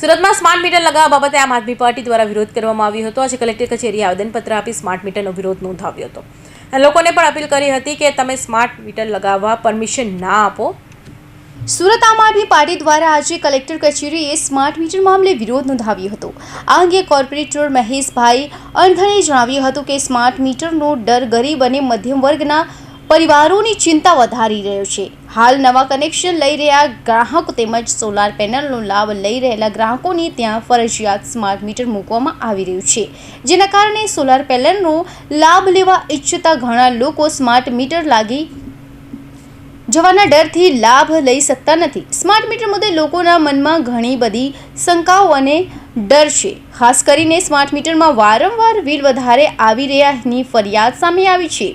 સુરતમાં smart meter લગાવવા બાબતે આમ આદમી પાર્ટી દ્વારા વિરોધ કરવામાં આવ્યો હતો। આજે કલેક્ટર કચેરીએ આવેદનપત્ર આપી સ્માર્ટ મીટરનો વિરોધ નોંધાવ્યો હતો। લોકોને પણ અપીલ કરી હતી કે તમે સ્માર્ટ મીટર લગાવવા પરમિશન ના આપો। સુરત આમ આદમી પાર્ટી દ્વારા આજે કલેક્ટર કચેરીએ સ્માર્ટ મીટર મામલે વિરોધ નોંધાવ્યો હતો। આ અંગે કોર્પોરેટર મહેશભાઈ અણધણે જણાવ્યું હતું કે સ્માર્ટ મીટરનો ડર ગરીબ અને મધ્યમ વર્ગના પરિવારોની ચિંતા વધારી રહ્યો છે। હાલ નવા કનેક્શન લઈ રહ્યા ગ્રાહકો તેમજ સોલાર પેનલનો લાભ લઈ રહેલા ગ્રાહકોને ત્યાં ફરજિયાત સ્માર્ટ મીટર મૂકવામાં આવી રહ્યું છે, જેના કારણે સોલાર પેનલનો લાભ લેવા ઈચ્છતા ઘણા લોકો સ્માર્ટ મીટર લાગી જવાના ડરથી લાભ લઈ શકતા નથી। સ્માર્ટ મીટર મુદ્દે લોકોના મનમાં ઘણી બધી શંકાઓ અને ડર છે। ખાસ કરીને સ્માર્ટ મીટરમાં વારંવાર બિલ વધારે આવી રહ્યાની ફરિયાદ સામે આવી છે।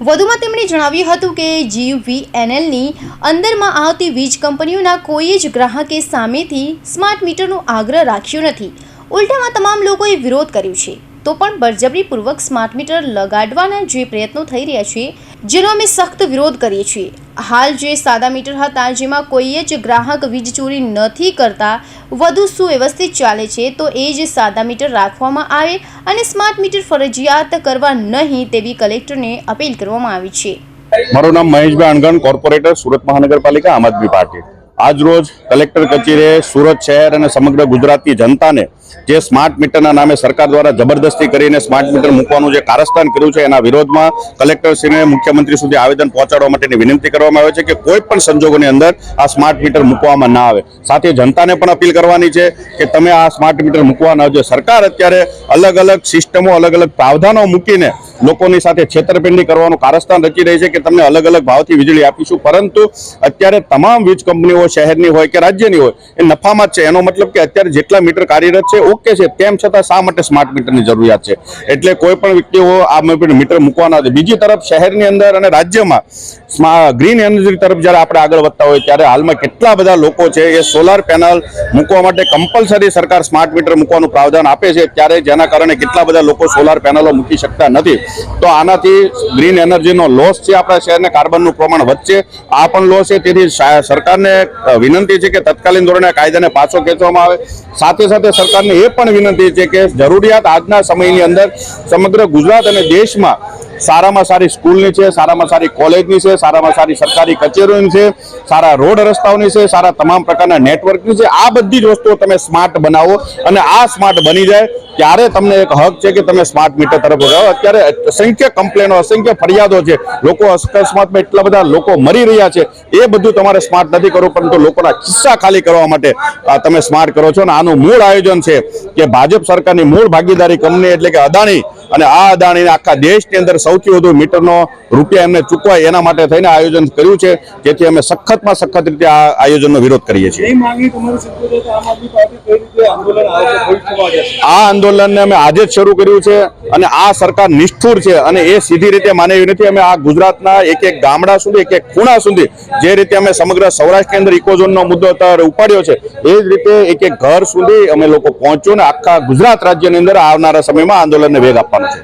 વધુમાં તેમણે જણાવ્યું હતું કે GVNLની અંદરમાં આવતી વીજ કંપનીઓના કોઈ જ ગ્રાહકે સામેથી સ્માર્ટ મીટરનો આગ્રહ રાખ્યો નથી। ઉલટામાં તમામ લોકોએ વિરોધ કર્યો છે, તો પણ બળજબરીપૂર્વક સ્માર્ટ મીટર લગાડવાના જે પ્રયત્નો થઈ રહ્યા છે, જેનો અમે સખ્ત વિરોધ કરીએ છીએ। હાલ જે સાદા મીટર હતા, જેમાં કોઈ જ ગ્રાહક વીજ ચોરી નથી કરતા, વધુ સુવ્યવસ્થિત ચાલે છે, તો એ જ સાદા મીટર રાખવામાં આવે અને સ્માર્ટ મીટર ફરજિયાત કરવા નહીં તેવી કલેક્ટરને અપીલ કરવામાં આવી છે। મારું નામ મહેશભાઈ અણગણ, કોર્પોરેટર સુરત મહાનગરપાલિકા આમ આદમી પાર્ટી। આજ રોજ કલેક્ટર કચેરીએ સુરત શહેર અને સમગ્ર ગુજરાતની જનતાને જે સ્માર્ટ મીટરના નામે સરકાર દ્વારા જબરદસ્તી કરીને સ્માર્ટ મીટર મૂકવાનું જે કારસ્તાન કર્યું છે, એના વિરોધમાં કલેક્ટરશ્રીને મુખ્યમંત્રી સુધી આવેદન પહોંચાડવા માટેની વિનંતી કરવામાં આવે છે કે કોઈ પણ સંજોગોની અંદર આ સ્માર્ટ મીટર મૂકવામાં ના આવે। સાથે જનતાને પણ અપીલ કરવાની છે કે તમે આ સ્માર્ટ મીટર મૂકવા ન જોઈએ। સરકાર અત્યારે અલગ અલગ સિસ્ટમો, અલગ અલગ પ્રાવધાનો મૂકીને લોકોની સાથે છેતરપિંડી કરવાનું કારસ્તાન રચી રહી છે કે તમને અલગ અલગ ભાવથી વીજળી આપીશું, પરંતુ અત્યારે તમામ વીજ કંપનીઓ શહેરની હોય કે રાજ્યની હોય એ નફામાં જ છે। એનો મતલબ કે અત્યારે જેટલા મીટર કાર્યરત છે ઓકે છે, તેમ છતાં શા માટે સ્માર્ટ મીટરની જરૂરિયાત છે? એટલે કોઈ પણ વ્યક્તિઓ આ મીટર મૂકવાના છે। બીજી તરફ શહેરની અંદર અને રાજ્યમાં ગ્રીન એનર્જી તરફ જ્યારે આપણે આગળ વધતા હોય ત્યારે હાલમાં કેટલા બધા લોકો છે એ સોલાર પેનલ મૂકવા માટે કમ્પલસરી સરકાર સ્માર્ટ મીટર મૂકવાનું પ્રાવધાન આપે છે, ત્યારે જેના કારણે કેટલા બધા લોકો સોલાર પેનલો મૂકી શકતા નથી। તો આનાથી ગ્રીન એનર્જીનો લોસ છે, આપણા શહેરને કાર્બનનું પ્રમાણ વધશે, આ પણ લોસ છે। તેથી સરકારને વિનંતી છે કે તત્કાલીન ધોરણે કાયદાને પાછો ખેંચવામાં આવે। સાથે સાથે સરકારને એ પણ વિનંતી છે કે જરૂરિયાત આજના સમયની અંદર સમગ્ર ગુજરાત અને દેશમાં સારામાં સારી સ્કૂલની છે, સારામાં સારી કોલેજની છે, સારામાં સારી સરકારી કચેરીઓની છે, સારા રોડ રસ્તાઓની છે, સારા તમામ પ્રકારના નેટવર્કની છે। આ બધી જ વસ્તુઓ તમે સ્માર્ટ બનાવો અને આ સ્માર્ટ બની જાય ત્યારે તમને એક હક છે કે તમે સ્માર્ટ મીટર તરફ વગાવો। અત્યારે અસંખ્ય કમ્પ્લેનો, અસંખ્ય ફરિયાદો છે, લોકો અકસ્માતમાં એટલા બધા લોકો મરી રહ્યા છે, એ બધું તમારે સ્માર્ટ નથી કરવું, પરંતુ લોકોના કિસ્સા ખાલી કરવા માટે તમે સ્માર્ટ કરો છો। અને આનું મૂળ આયોજન છે કે ભાજપ સરકારની મૂળ ભાગીદારી કંપની એટલે કે અદાણી, અને આ અદાણીને આખા દેશની અંદર સૌથી વધુ મીટરનો રૂપિયા એમને ચૂકવાય એના માટે થઈને આયોજન કર્યું છે, જેથી અમે સખતમાં સખત રીતે આ આયોજનનો વિરોધ કરીએ છીએ। આ આંદોલનને અમે આજે જ શરૂ કર્યું છે અને આ સરકાર નિષ્ઠુર છે અને એ સીધી રીતે માને એવી નથી। અમે આ ગુજરાતના એક એક ગામડા સુધી, એક એક ખૂણા સુધી જે રીતે અમે સમગ્ર સૌરાષ્ટ્રની અંદર ઇકોઝોનનો મુદ્દો અત્યારે ઉપાડ્યો છે, એ જ રીતે એક એક ઘર સુધી અમે લોકો પહોંચ્યો ને આખા ગુજરાત રાજ્યની અંદર આવનારા સમયમાં આંદોલનને વેગ આપવાનો છે।